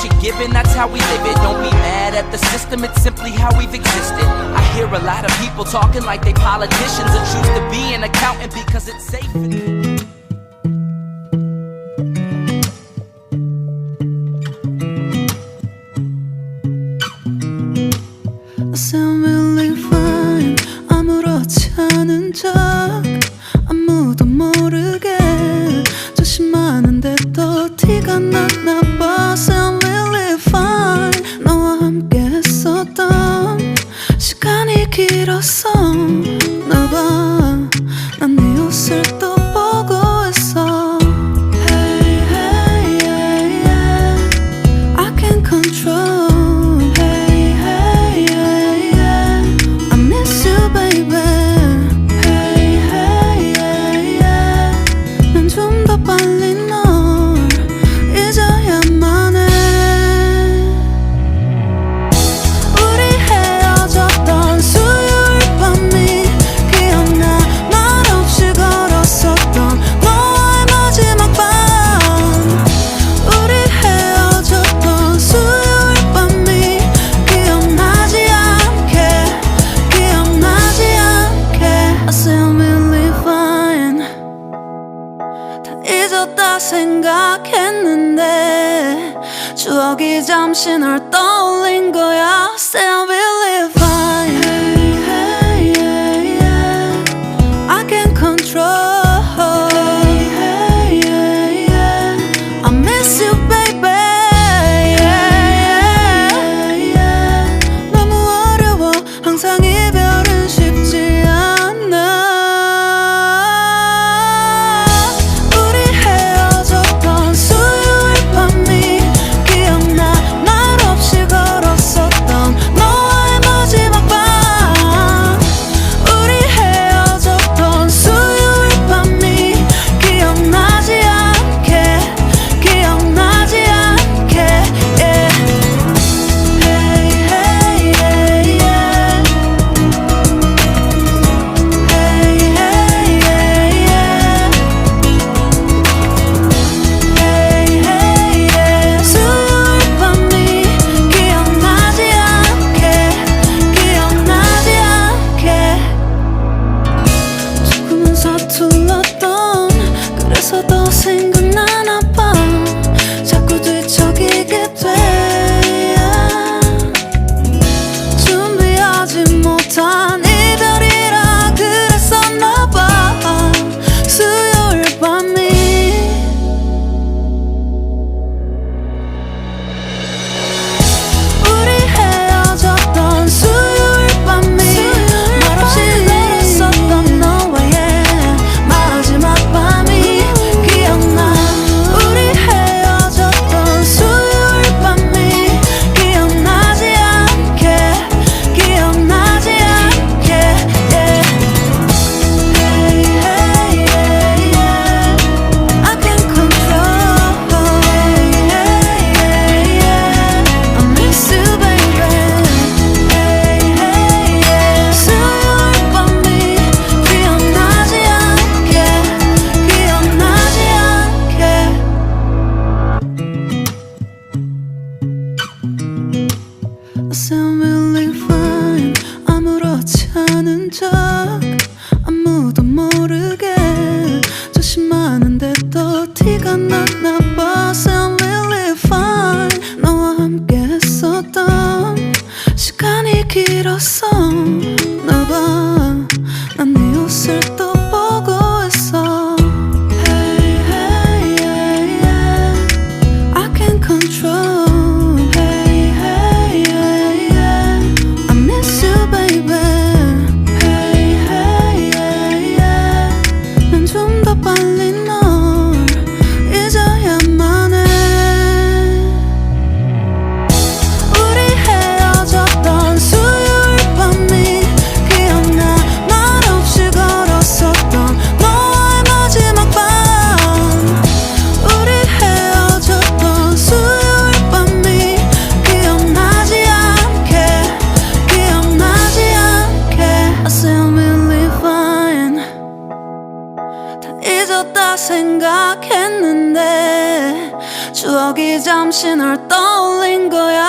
what you're given, that's how we live it. Don't be mad at the system, it's simply how we've existed. I hear a lot of people talking like they politicians and choose to be an accountant because it's safe. I sound really fine. 아무렇지 않은 척 아무도 모르게 조심하는데 또 티가 났나 봐. Sound really fine. 너와 함께 했었던 시간이 길었어 나 봐. 난 네 옷을 또 보고 있어. Hey, hey, yeah, yeah. I can't control. 생각했는데 추억이 잠시 널 떠올린 거야. Still really fine. Hey, hey, yeah, yeah. I can't control. Hey, hey, yeah, yeah. I miss you, baby. Yeah, yeah, yeah. 너무 어려워. 항상 이별은 쉽지 않아. 더 생각나나 봐. 자꾸 뒤척이게 돼. 준비하지 못한 이별이라 그랬었나 봐. 수요일 밤이 우리 헤어졌던 수요일 밤이 말없이 걸었었던 너와의 마지막 밤이 I sound really fine. 아무렇지 않은 척 아무도 모르게 조심하는데 또 티가 났나 봐. Sound really fine. 너와 함께 했었던 시간이 길었어 나 봐. 난 네 옷을 또 보고 있어. Hey, hey, yeah, yeah. I can't control. 잊었다 생각했는데 추억이 잠시 널 떠올려. 떠올린 거야